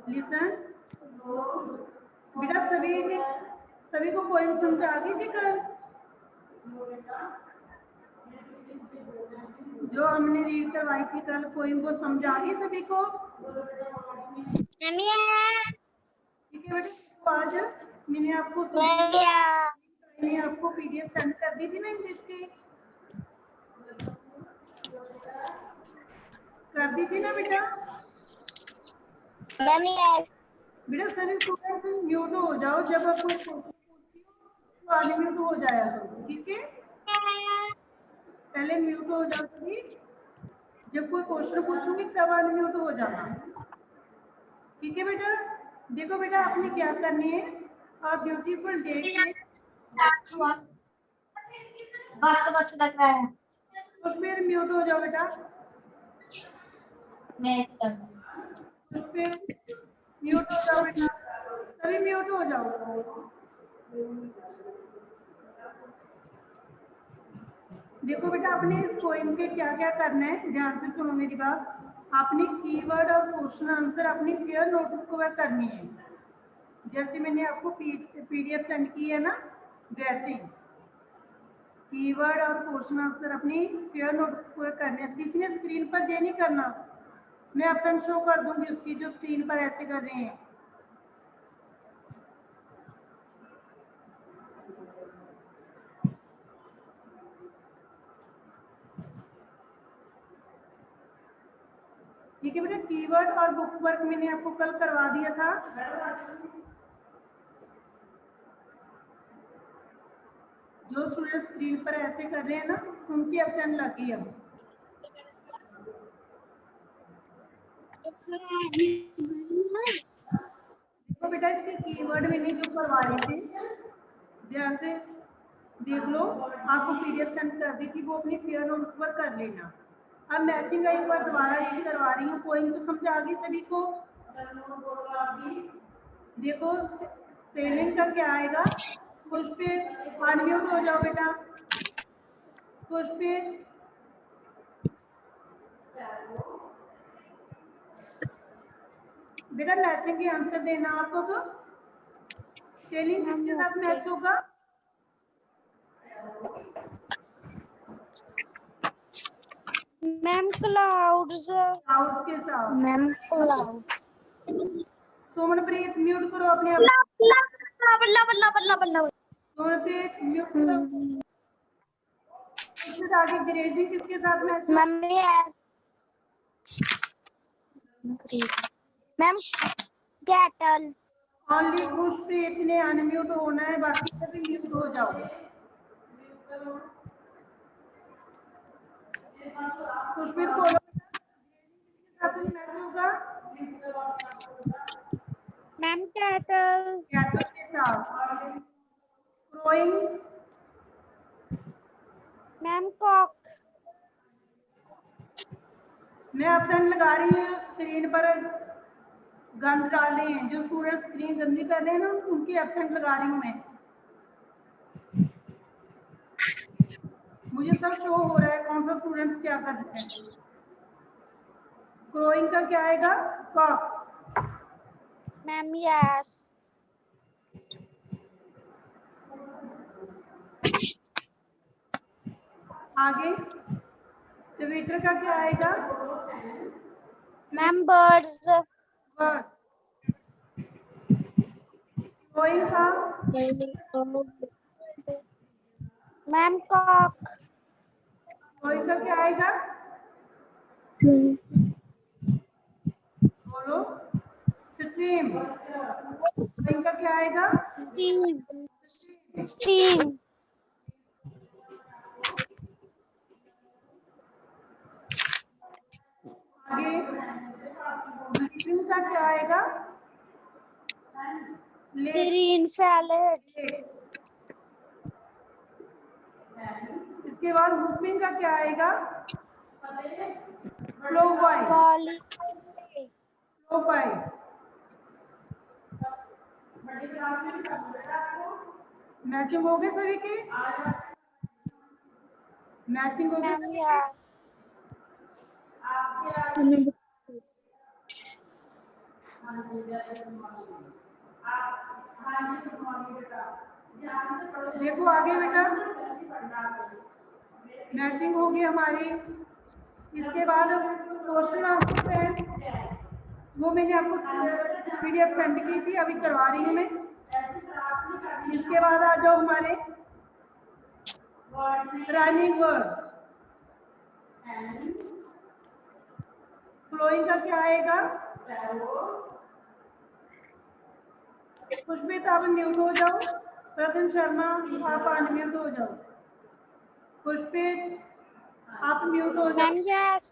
Listen बेटा, सभी को पोएम समझ आ गई थी कल जो हमने रीड करवाई थी कल पोएम, वो समझ आ गई सभी को? ठीक है बेटा, तो आज मैंने आपको पीडीएफ सेंड कर दी थी ना इंग्लिश की, कर दी थी ना बेटा? बेटा सभी स्टूडेंट म्यूट हो जाओ, जब आप कोई क्वेश्चन पूछती हो तो अनम्यूट हो जाया करो, ठीक है? पहले म्यूट हो जाओ सभी, जब कोई क्वेश्चन पूछूंगी तब अनम्यूट हो जाना, ठीक है बेटा? देखो बेटा, आपने क्या करनी है, आप ब्यूटीफुल डे के बस लग रहा है। तो फिर म्यूट हो जाओ बेटा, तो फिर म्यूट हो जाओ बेटा, सभी म्यूट हो जाओ। देखो बेटा, आपने इस पोएम के क्या क्या करना है, ध्यान से सुनो मेरी बात। आपने कीवर्ड और क्वेश्चन आंसर अपनी क्लियर नोटबुक पर करनी है, जैसे मैंने आपको पीडीएफ सेंड की है ना, वैसे कीवर्ड और क्वेश्चन आंसर अपनी क्लियर नोटबुक पर करने हैं। किसी ने स्क्रीन पर ये नहीं करना, मैं ऑप्शन शो कर दूंगी उसकी, जो स्क्रीन पर ऐसे कर रहे हैं। ठीक है बेटा, कीवर्ड और बुक वर्क मैंने आपको कल करवा दिया था, जो स्टूडेंट स्क्रीन पर ऐसे कर रहे हैं ना, उनकी ऑप्शन लग गई अब। देखो बेटा, इसके कीवर्ड मैंने जो करवाए थे, ध्यान से देख लो, आपको पीडीएफ सेंड कर दी थी, वो अपनी क्लियर नोट पर कर लेना। अब मैचिंग एक बार दोबारा रीड करवा रही हूँ, पोएम को समझ आ गई सभी को? देखो, सेलिंग का क्या आएगा, पुष्पे अनम्यूट हो जाओ बेटा, पुष्पे बेटा मैचिंग के आंसर देना आपको, तो सेलिंग किसके साथ मैच होगा? मैम क्लाउड्स के साथ। Ma'am cloud. सोमनप्रीत म्यूट करो अपने आप। सोमनप्रीत म्यूट करो। इससे आगे ग्रेजिंग किसके साथ मैच होगा? Ma'am cattle. ओनली खुशप्रीत ने अनम्यूट होना है, बाकी सभी म्यूट हो जाओ। खुशप्रीत बोलो, मैच होगा मैम कैटल। कैटल के साथ। Crowing ma'am Kock. मैं ऑप्शन लगा रही हूँ, स्क्रीन पर गंद डाल रहे हैं, जो स्टूडेंट स्क्रीन गंदी कर रहे हैं ना, उनकी एब्सेंट लगा रही हूँ मैं। मुझे सब शो हो रहा है कौन सा स्टूडेंट्स क्या कर रहे हैं। क्रोइंग का क्या आएगा? कॉक। Ma'am yes. आगे ट्विटर का क्या आएगा? Ma'am birds. बर्ड। क्रोइंग का मैम कॉक। क्रोइंग का क्या आएगा? बोलो, स्ट्रीम। क्रोइंग का क्या आएगा? स्टीम। आगे ब्लीपिंग का क्या आएगा? लेट green salad, इसके बाद हुपिंग का क्या आएगा? Flow bye, volley, flow bye. Matching हो गए सभी की? मैचिंग हो गई ma'am सभी की? yes, देखो आगे बेटा, मैचिंग होगी हमारी। इसके बाद क्वेश्चन आंसर है, वो मैंने आपको पीडीएफ सेंड की थी, अभी करवा रही हूँ मैं। इसके बाद आ जाओ हमारे राइमिंग वर्ड। फ्लोइंग का क्या आएगा? पुष्पित आप म्यूट हो जाओ, प्रथम शर्मा आप अनम्यूट हो जाओ। पुष्पित आप म्यूट हो ma'am जाओ। yes,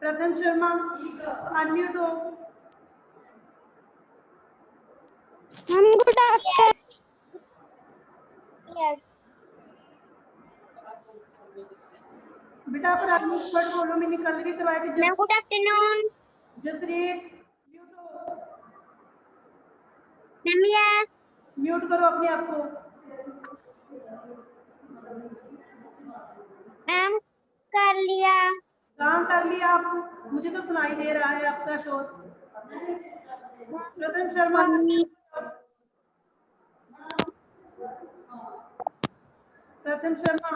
प्रथम शर्मा अनम्यूट हो। ma'am good afternoon, Yes. Yes. बेटा आप राइमिंग वर्ड बोलो, मैंने कल भी करवाए थे। Ma'am, good afternoon. जसरीत म्यूट हो, Ma'am, yes. म्यूट करो अपने आप को। Ma'am, कर लिया. काम कर लिया आप? मुझे तो सुनाई दे रहा है आपका शोर। प्रथम शर्मा मम्मी. प्रथम शर्मा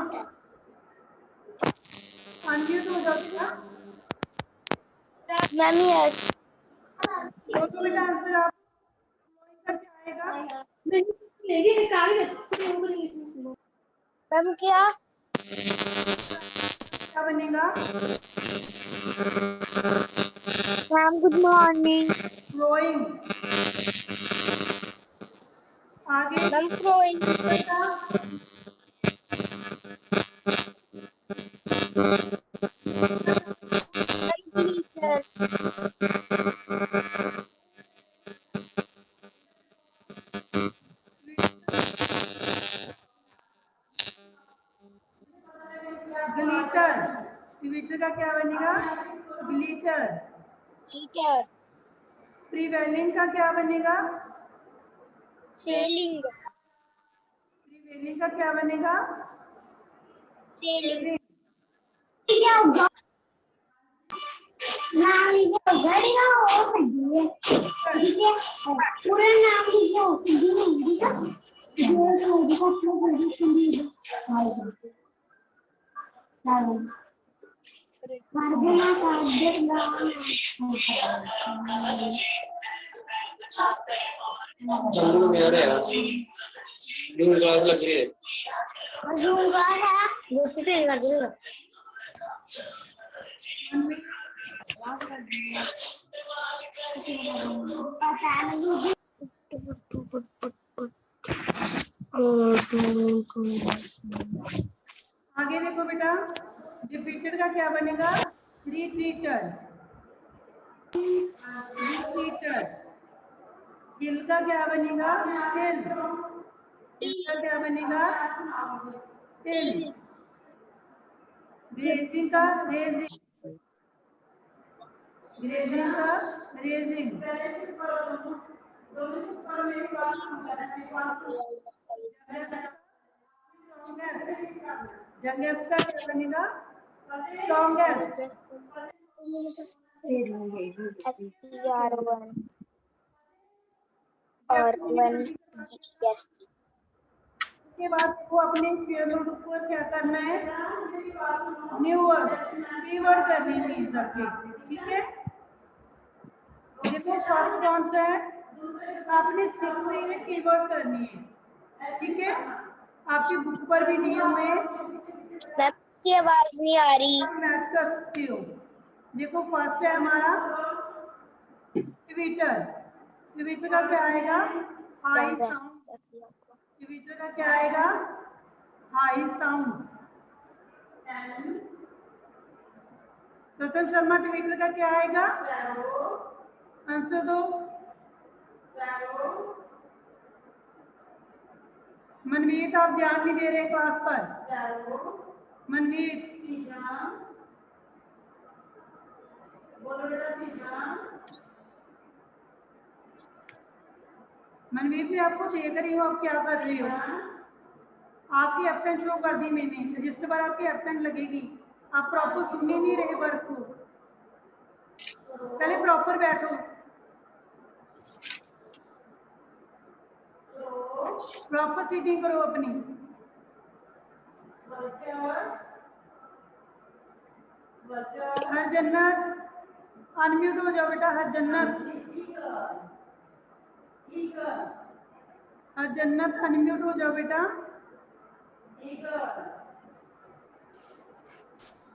अनम्यूट हो जाओ बेटा। ma'am yes, बोलो बेटा आंसर आप। फ्लोइंग का क्या आएगा? ma'am क्या? क्या बनेगा? ma'am good morning, flowing. आगे ma'am throwing, बेटा teacher, ग्लिटर। ग्लिटर का क्या बनेगा? ग्लिटर। teacher, प्रीवेलिंग का क्या बनेगा? sailing, प्रीवेलिंग का क्या बनेगा? sailing, पूरा नाम लिखो हिंदी में ठीक है जो जो अपना जल्दी सुनिए मार्गना का देखना जम्मू में आ रहे हैं दूर लग रही है मजूंगा है वो कितने लग रहा है पता नहीं आगे देखो बेटा, रिपीटेड का क्या बनेगा? रिपीटेड। रिपीटेड। किल का क्या बनेगा? किल। किल का क्या बनेगा? किल। ग्रेजिंग का रेजिंग। ग्रेजिंग का रेजिंग। जंगेस्ट का क्या बनेगा? स्ट्रॉन्गेस्ट। STR1 और 1 yes, उसके बाद देखो अपने कीवर्ड पर क्या करना है? न्यू वर्ड, कीवर्ड करनी है मीन सबके, ठीक है? देखो फर्स्ट कौन सा है? आपने 6 से कीवर्ड करनी है, ठीक है? आपकी बुक पर भी दिए हुए हैं, मैम की आवाज नहीं आ रही, आप मैच कर सकते हो। देखो फर्स्ट है हमारा ट्विटर। ट्विटर का क्या आएगा? High sound. ट्विटर का क्या आएगा? High sound. प्रथम शर्मा ट्विटर का क्या आएगा? आंसर दो। मनवीर आप ध्यान नहीं दे रहे क्लास पर। मनवीर मनवीर मैं आपको देख रही हूँ, आप क्या कर रही हो? आपकी एब्सेंट शो कर दी मैंने, रजिस्टर पर आपकी एब्सेंट लगेगी। आप प्रॉपर सुन ही नहीं रहे वर्क को। पहले प्रॉपर बैठो, प्रॉपर सीटिंग करो अपनी। हर जन्नत अनम्यूट हो जाओ बेटा। हर जन्नत अनम्यूट हो जाओ बेटा।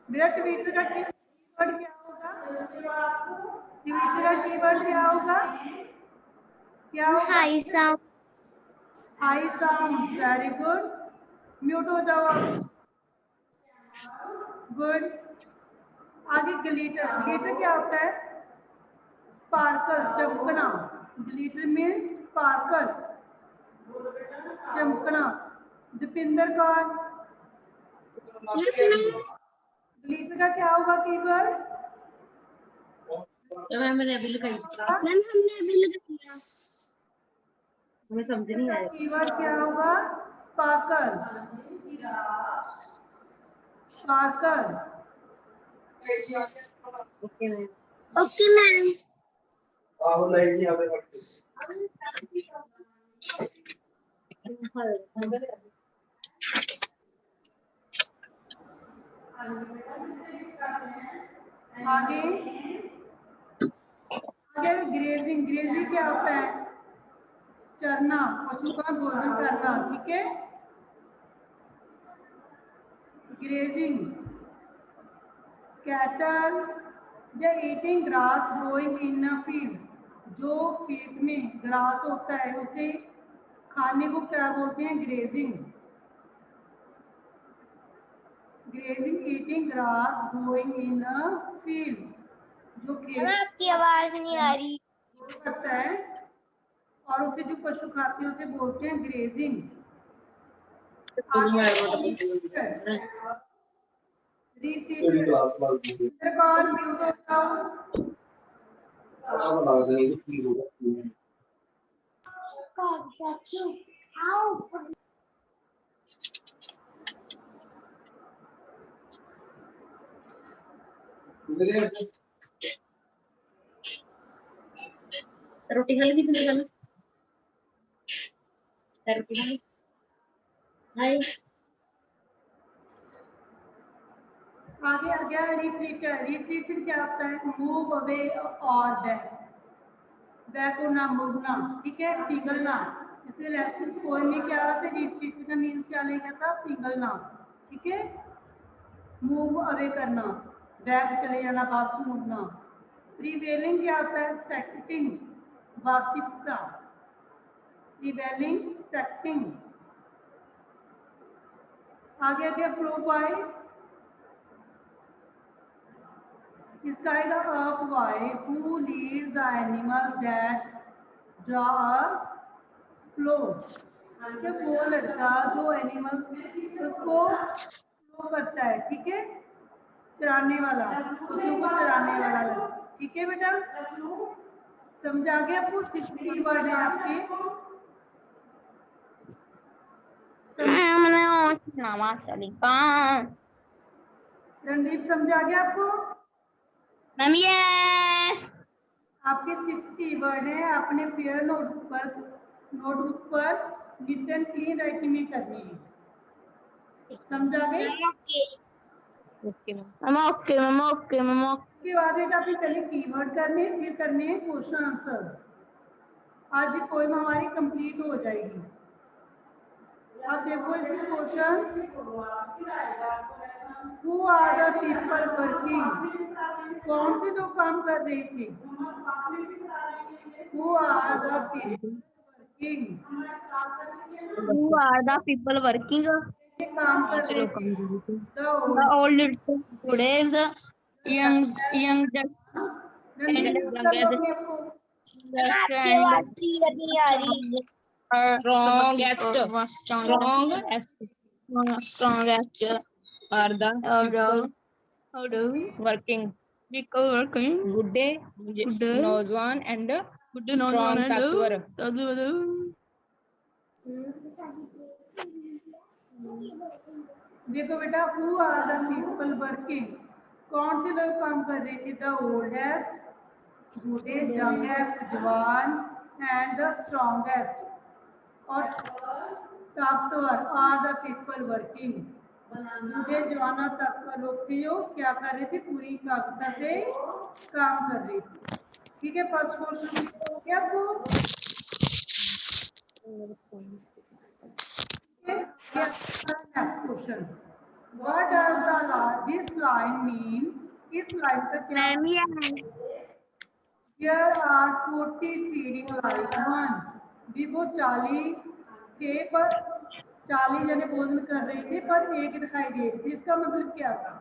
बेटा ट्विटर का कीवर्ड क्या होगा? ट्विटर का कीवर्ड क्या होगा? क्या होगा? High sound. High sound. Very good. Mute हो जाओ आप। गुड। आगे ग्लिटर। ग्लिटर क्या होता है? स्पार्कल, चमकना। ग्लिटर में स्पार्कल, चमकना। दीपिंदर कौर, ग्लिटर का क्या होगा कीवर्ड? मैंने अभी लगाई, मैम हमने अभी लगाया। हमें समझ नहीं आया। कीवर्ड क्या होगा? Sparkle, sparkle. Okay ma'am. Okay ma'am. आगे अगर ग्रेजिंग, ग्रेजिंग क्या होता है? चरना, पशु का भोजन करना। ठीक है, ग्रेजिंग। कैटल या eating grass growing in a field, जो खेत में ग्रास होता है उसे खाने को क्या बोलते हैं? Grazing. Grazing eating grass growing in a field, जो मैम खेत आपकी आवाज नहीं आ रही। करता है और उसे जो पशु खाते हैं उसे बोलते हैं ग्रेजिंग। रोटी खा ली थी तुमने? रोटी खा ली? हाय। आगे आ गया रिफ्लेक्टर। रिफ्लेक्टर क्या होता है? मूव अवे और बैक। बैक होना, मुड़ना। ठीक है, पिघलना। इसलिए कोई में क्या होता है? रिफ्लेक्टर का मीन्स क्या लेगा था? पिघलना। ठीक है, मूव अवे करना, बैक चले जाना, वापस मुड़ना। प्रीवेलिंग क्या होता है? सेटिंग, वास्तविकता। Prevailing, setting. आगे आगे फ्लो पाए, इसका आएगा up why. Who leads the animal that draw a flow. वो लड़का जो एनिमल उसको फ्लो करता है। ठीक है, चराने वाला, पशु को चराने वाला लड़का। ठीक है बेटा, समझ आ गया? आपको 6 कीवर्ड है आपके। रणदीप समझ आ गया आपको? Ma'am yes. आपके 6 कीवर्ड है, आपने फेयर नोटबुक पर नीट एंड क्लीन राइटिंग में करनी है। समझ आ गई? Okay ma'am. Okay ma'am. Okay ma'am. उसके बाद बेटा आपने पहले कीवर्ड करने, फिर करने हैं क्वेश्चन आंसर। आज ये पोएम हमारी कंप्लीट हो जाएगी। अब देखो इसमें question, who are the people working? कौन से लोग काम कर रहे थे? Who are the people working? Who are the people working? ये काम कर रहे थे। The old students young Randeep and मतलब अपने आप को आपकी आवाज क्लियर नहीं आ रही। strongest are the working good day नौजवान and strong ताकतवर देखो बेटा who are the people working, कौन से लोग काम कर रहे थे? द ओल्डेस्ट, बूढ़े, यंगेस्ट जवान एंड द स्ट्रॉन्गेस्ट और ताकतवर आर द पीपल वर्किंग। बूढ़े, जवान और ताकतवर लोग थे जो क्या कर रहे थे? पूरी ताकत से काम कर रहे थे। ठीक है, फर्स्ट क्वेश्चन हो गया आपको। Question what does this line mean? इस लाइन का क्या? Here are 40 feeding like one. भी वो 40 थे पर 40 जने भोजन कर रहे थे पर एक दिखाई दे रही थी। इसका मतलब क्या था?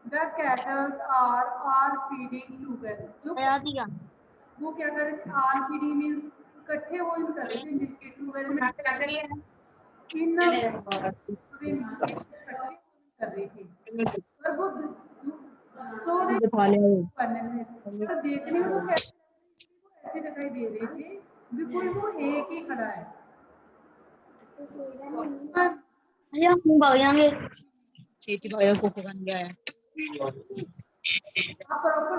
The cattle are feeding together. जो वो क्या कर रहे थे? Are feeding means इकट्ठे भोजन कर रहे थे। जिसके together में तीन कर रही थी और वो सो रहे पर देखने में वो कैसे ऐसे दिखाई दे रहे थे बिल्कुल वो एक ही खड़ा है। छेती भाइयों को बन गया है। आप प्रॉपर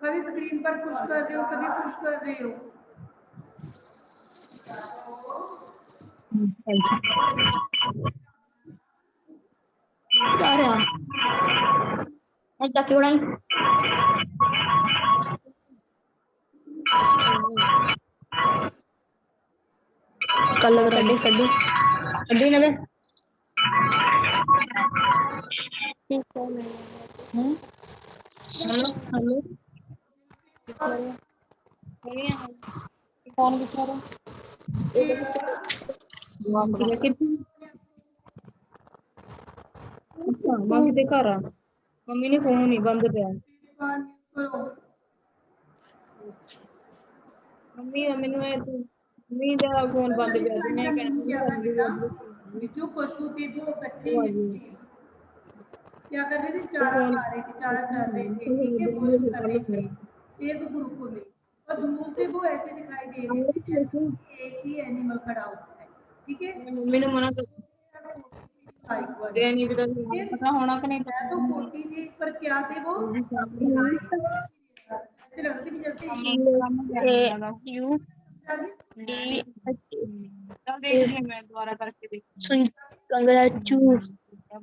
कभी स्क्रीन पर पुश कर रहे हो, कभी पुश कर रहे हो। कड्डी ना बे हेलो कौन बिचारा मां किते घर आ मम्मी ने फोन नहीं बंद पे मम्मी मैनू मम्मी दा फोन बंद पे मैं जो पशु थे वो इकट्ठे क्या कर रहे थे? चारा खा रहे थे, चारा चर रहे थे। ठीक है, भोजन कर रहे थे एक ग्रुप में और दूर से वो ऐसे दिखाई दे रहे थे एक ही एनिमल खड़ा होता है। ठीक है, मम्मी ने मना कर पता होना कि नहीं तो 40 थे पर क्या थे वो? ऐसे लग रहे थे जैसे मैं दोबारा करके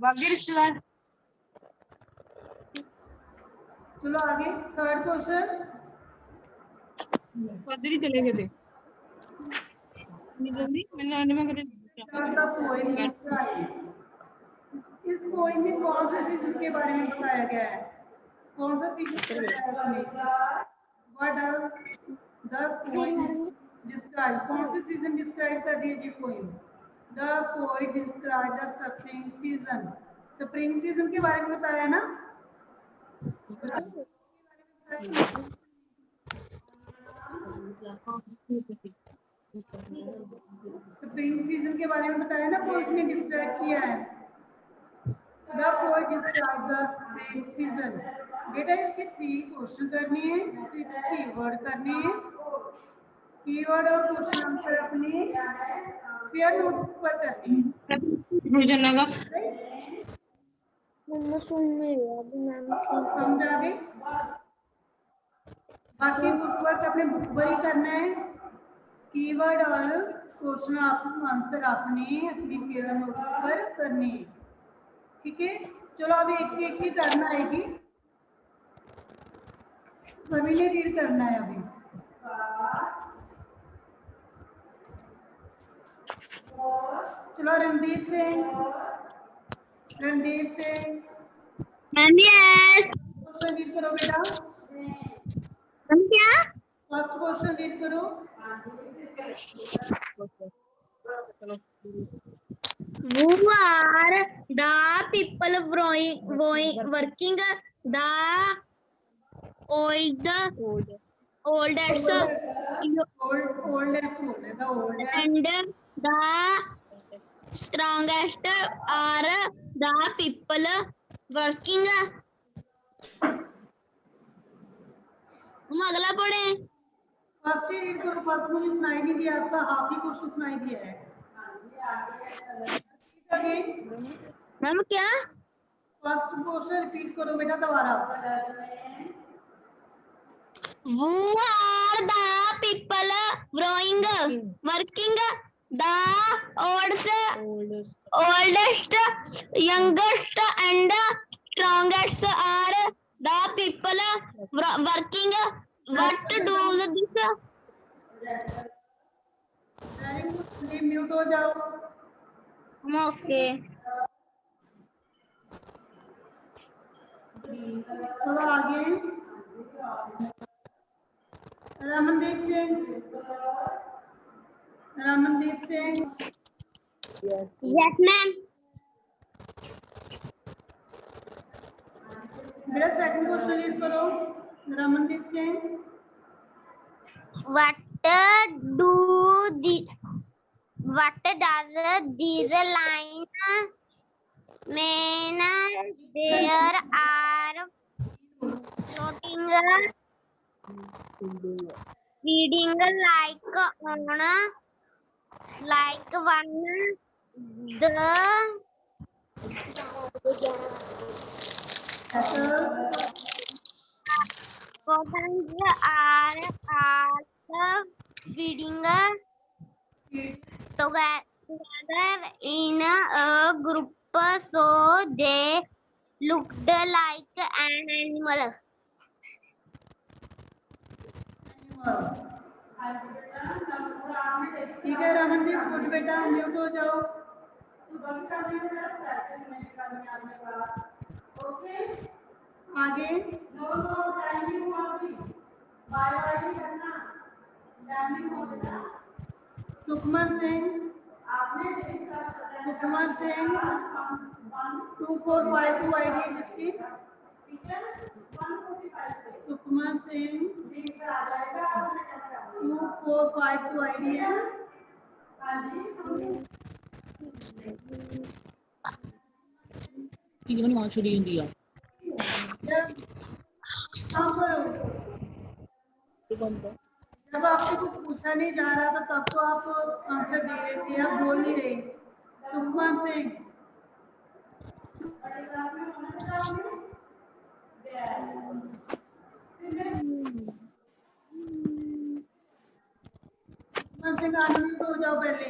बाकी रिश्तेदार चलो आगे थर्ड क्वेश्चन। उधर ही चले गए थे जल्दी मैंने मैं कभी इस पोएम में कौन से सीजन के बारे में बताया गया है? कौन सा season what does the poem describe? कौन से सीजन डिस्क्राइब कर दिए जी poem? The poet describe the spring season. Spring season के बारे में बताया ना? स्प्रिंग सीजन के बारे में बताया ना, पोएट ने डिस्क्राइब किया है। The poet describe the spring season. बेटा इसके 3 क्वेश्चन करने हैं, 6 कीवर्ड करने हैं। कीवर्ड और क्वेश्चन आंसर अपने शेयर नोटबुक पर करनी है। समझा गए? बाकी बुक वर्क अपने बुक पर ही करना है। कीवर्ड और क्वेश्चन आंसर आपने अपनी शेयर नोटबुक पर करनी है। ठीक है, चलो अब एक ही करना है कि सभी ने रीड करना है अभी। चलो रणदीप से क्वेश्चन रीड करो बेटा। क्या? फर्स्ट क्वेश्चन रीड करो। Who are the people working the oldest oldest school है the oldest and the strongest are the people working. हम अगला पढ़े. फर्स्ट ही रीड करो फर्स्ट मुझे सुनाई नहीं दिया आपका हाफ ही क्वेश्चन सुनाई दिया है मैम क्या? फर्स्ट क्वेश्चन रिपीट करो बेटा दोबारा Who are the people working the oldest, youngest and strongest are the people working. What does this? Mute हो जाओ Okay. थोड़ा आगे रमनदीप सिंह Yes, ma'am. मेरा सेकंड क्वेश्चन रीड करो Ramandeep Singh What does this line mean? There are floating reading like one the cottons are all reading together in a group, so they looked like an animal. ठीक है Ramandeep good बेटा mute हो जाओ आगे Sukhman Singh 2452 ID है जिसकी Sukhman Singh 2452 ID है Even watch it in India. जब आपसे कुछ पूछा नहीं जा रहा था तब तो आप आंसर दे रहे थे आप बोल नहीं रहे सुखमान सिंह सुखमान सिंह अनम्यूट हो जाओ पहले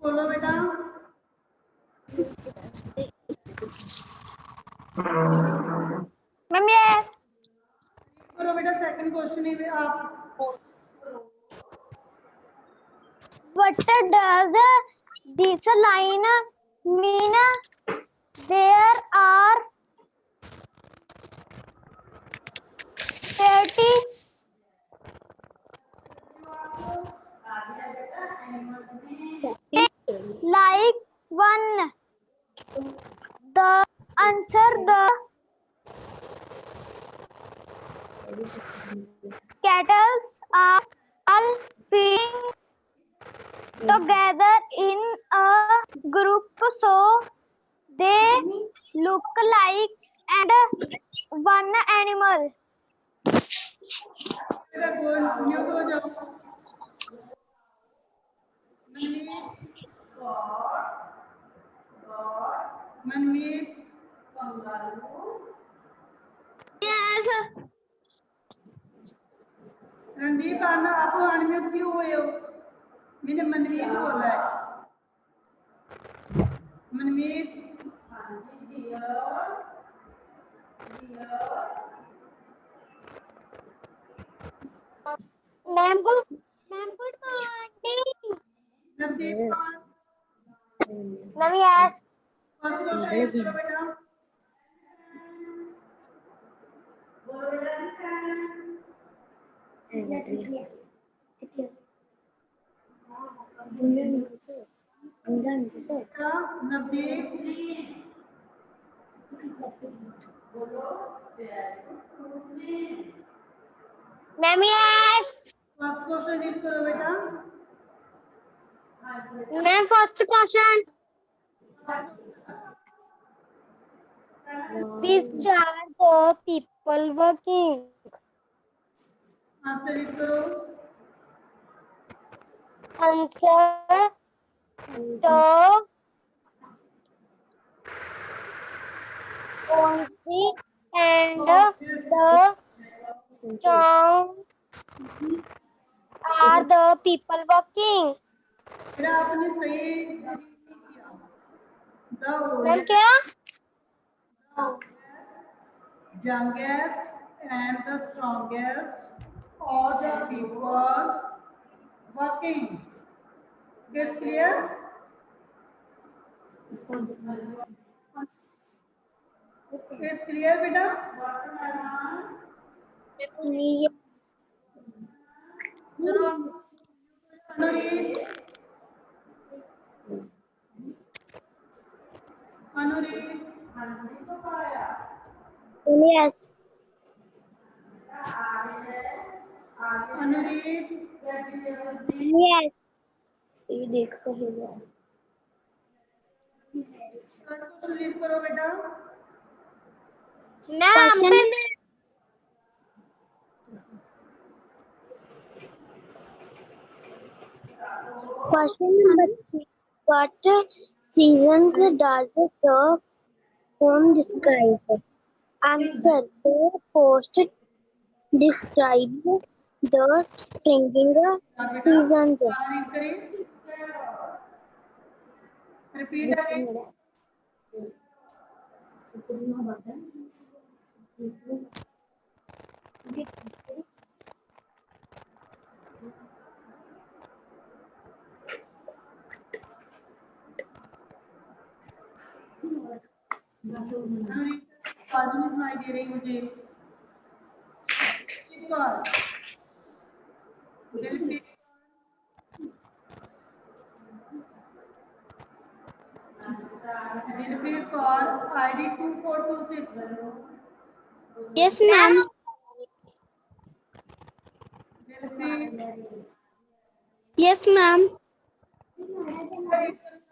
बोलो बेटा Ma'am, yes. करो बेटा सेकंड क्वेश्चन ही आप What does this line mean? There are 30 like one. The answer the cattle are all feeding together in a group, so they look like and one animal. बेटा बोल mute हो जाओ मनमीत Yes. Randeep आना आप unmute क्यों हुए हो मैंने मनमीत बोला है मनमीत Ma'am, good morning. Navdeep Ma'am, yes. First question करो बेटा Navdeep ma'am yes first question read करो बेटा। Ma'am first question which are the people working answer read करो। answer the honesty and the strong are the people working बेटा आपने सही read नहीं किया। मैम The क्या youngest and the strongest are the people working. It's clear? It's clear बेटा? चलो अनुरीत yes अनुरीत yes ये देख कहेगा क्वेश्चन रीड करो बेटा। Ma'am question number 3 what seasons does the poem describe answer the post describe the springing seasons read करें। Repeat again. आवाज नहीं सुनाई दे रही मुझे। एक बार Dilpreet Kaur ID 2426। yes ma'am Dilpreet yes ma'am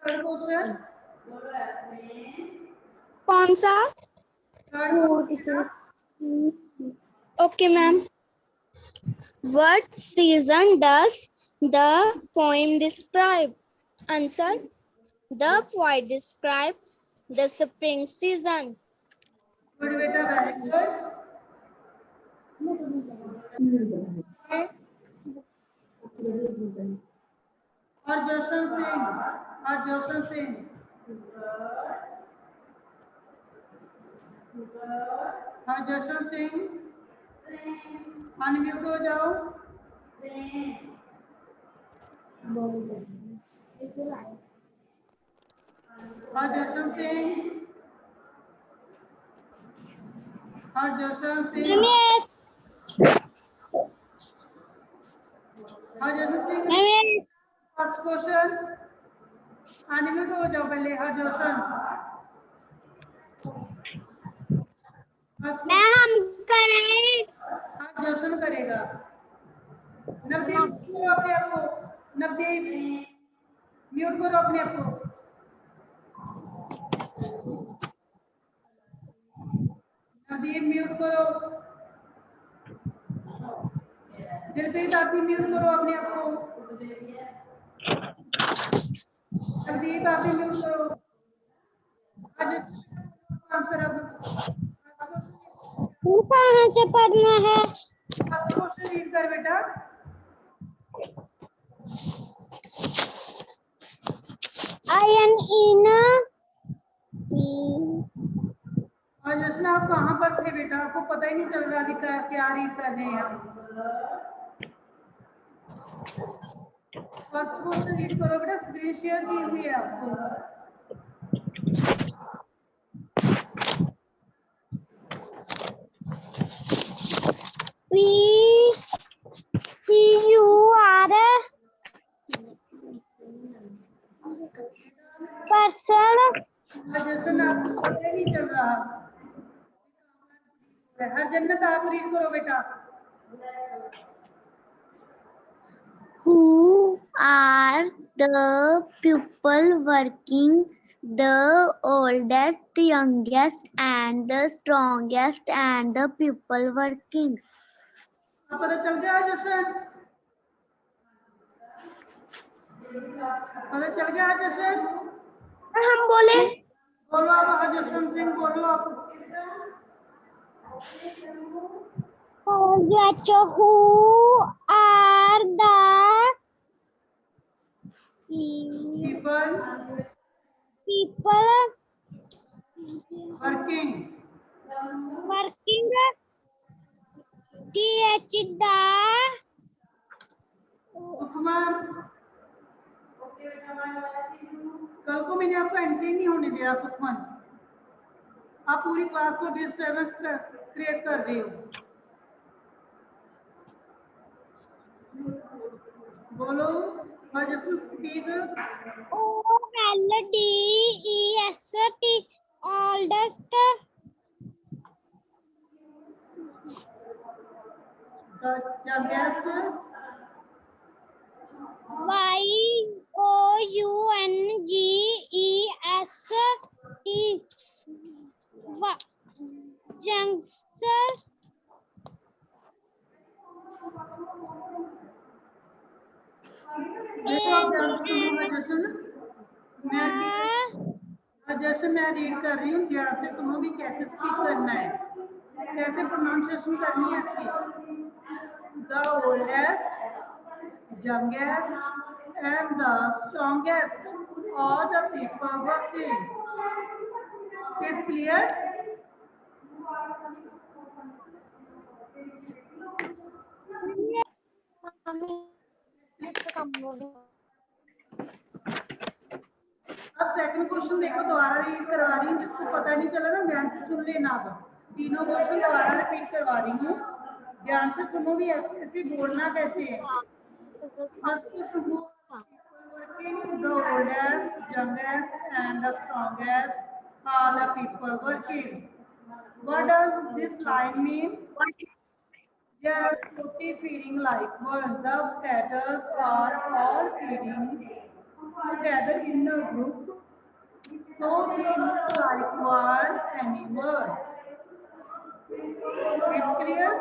third question. कौन सा third okay ma'am what season does the poem describe answer the poem describes the spring season good बेटा वेरी गुड। और जशन सिंह हाँ जशन सिंह अनम्यूट हो जाओ। हाँ जशन सिंह हाँ जशन सिंह yes हाँ Jashan Singh yes first question unmute हो जाओ पहले। हाँ जशन मैं हम करें हाँ जशन करेगा। नवदीप करो अपने आप को। नवदीप म्यूट करो अपने आप को। नवदीप म्यूट करो। दिलप्रीत आप भी म्यूट करो अपने आप को। नवदीप आप भी म्यूट करो। आंसर अब कहाँ से पढ़ना है फर्स्ट क्वेश्चन रीड कर बेटा। आयन इन और जशन आप कहाँ पर थे बेटा? आपको पता ही नहीं चल रहा कि क्या रीड कर रहे हैं आप। फर्स्ट क्वेश्चन रीड करो बेटा। स्क्रीन शेयर की हुई है आपको। person. जैसे आपको पता ही नहीं चल रहा। हर जन्नत आप रीड करो बेटा। Who are the people working? The oldest, youngest, and the strongest, and the people working. अब पता चल गया जशन? पता चल गया जशन? हम बोले बोलो आप जशन सिंह बोलो आप। who are the people people working working th the Usman. कल को मैंने आपको एंट्री नहीं होने दिया सुखमन। आप पूरी क्लास को डिस्टर्बेंस क्रिएट कर रहे हो। बोलो जशन speak. OLDEST oldest youngest youngest देखो आप ध्यान से सुनो जशन। जैसे मैं रीड कर रही हूँ ध्यान से सुनो भी कैसे स्पीक करना है, कैसे प्रोनाउंसिएशन करनी है इसकी। The oldest, youngest and the strongest all the people working. It's clear? अब सेकंड क्वेश्चन देखो दोबारा रीड करवा रही हूँ, जिसको पता नहीं चला ना ध्यान से सुन लेना। अब तीनों क्वेश्चन दोबारा रिपीट करवा रही हूँ, ध्यान से सुनो भी ऐसे बोलना कैसे है। First question working, the oldest, youngest and the strongest are the people working. What does this line mean? They are totally feeding like one. The cattle are all feeding together in a group. So they look like one animal. It's clear?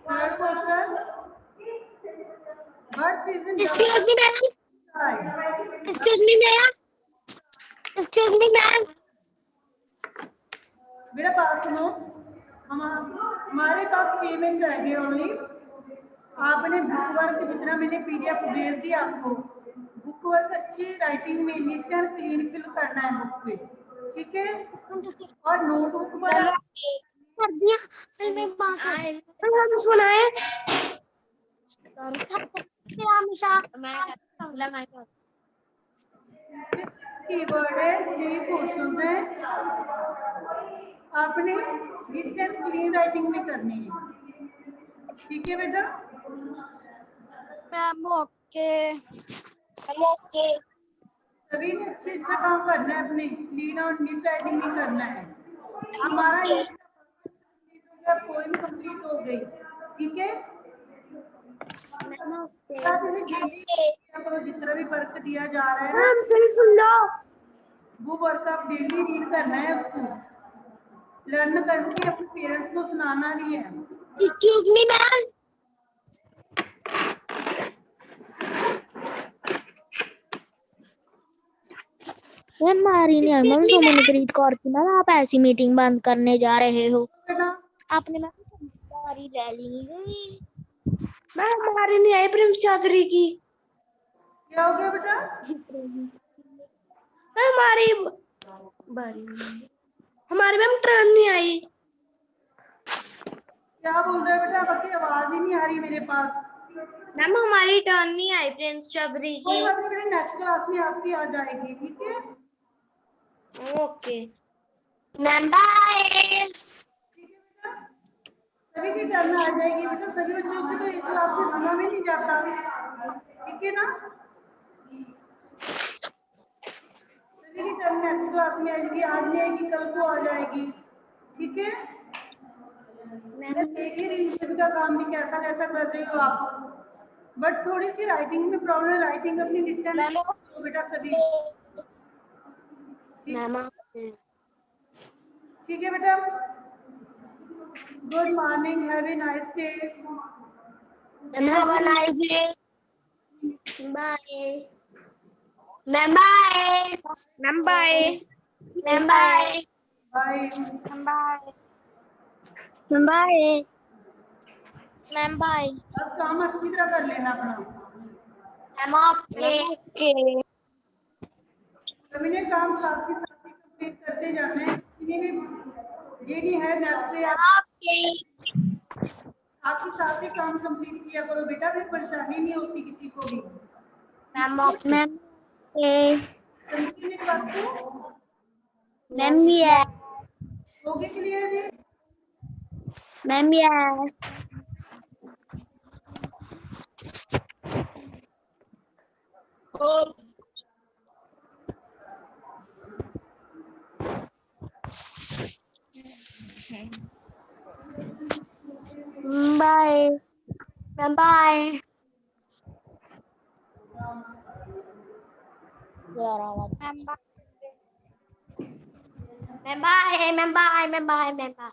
Third question. What season Excuse me, ma'am. time? Excuse me, ma'am. Excuse me, ma'am. मेरा बात सुनो। हमारे पास 6 minute रह गए only. आपने book work जितना मैंने PDF भेज दिया आपको, बुक वर्क अच्छी राइटिंग में नीट एंड क्लीन फिल करना है बुक पे, ठीक है। और नोटबुक पर कर दिया फिर मैं बात हम सुनाए हमेशा कीवर्ड है, 3 क्वेश्चन है, आपने नीट एंड क्लीन राइटिंग में करनी है, ठीक है बेटा। मैम ओके सभी ने अच्छे अच्छा काम करना है, अपने क्लीन और नीट राइटिंग में करना है। हमारा कोई भी कंप्लीट हो गई, ठीक है। जितना भी वर्क दिया जा रहा है ना, सुन लो वो वर्क आप डेली रीड करना है, उसको लर्न करके अपने पेरेंट्स को सुनाना भी है। एक्सक्यूज मी मैम हमारी नहीं मैम तो मैंने रीड कर की मैम आप ऐसी मीटिंग बंद करने जा रहे हो आपने मैम सारी ले ली मैम हमारी नहीं आई प्रिंस चौधरी की क्या हो गया बेटा? हमारी मैम ट्रेन नहीं आई। क्या बोल रहे हो बेटा? आपकी आवाज ही नहीं आ रही मेरे पास। मैम हमारी टर्न नहीं आई प्रिंस चौधरी की। कोई बात नहीं, नेक्स्ट क्लास में आपकी आ जाएगी, ठीक है। Okay ma'am bye. सभी की टर्न आ जाएगी बेटा, सभी बच्चों से तो एक क्लास में सुना भी नहीं जाता, ठीक है ना। सभी की टर्न नेक्स्ट क्लास में आएगी, आज नहीं आएगी कल को आ जाएगी, ठीक है। मैं देख ही रही हूँ का काम भी कैसा कैसा कर रही हो आप, बट थोड़ी सी राइटिंग में प्रॉब्लम है, राइटिंग अपनी रिटर्न तो बेटा सभी, ठीक है बेटा। Good morning, have a nice day. Have a nice day. Bye. Ma'am, bye. Ma'am, bye. Ma'am, bye. Bye. Ma'am, bye. Ma'am, bye. Ma'am, bye. बस काम अच्छी तरह कर लेना अपना। I'm okay. सभी ने काम साथ ही कंप्लीट करते जाना है, किसी ने भी ये नहीं है नेक्स्ट डे आप Okay. साथ ही काम कंप्लीट किया करो बेटा, फिर परेशानी नहीं होती किसी को भी। Ma'am, ma'am, okay. समझी मेरी बात को? Ma'am, yes. हो गई क्लियर जी? Ma'am, yes. Bye. Ma'am, bye. Ma'am, bye. Ma'am, bye. Ma'am, bye. Ma'am, bye. Ma'am, bye.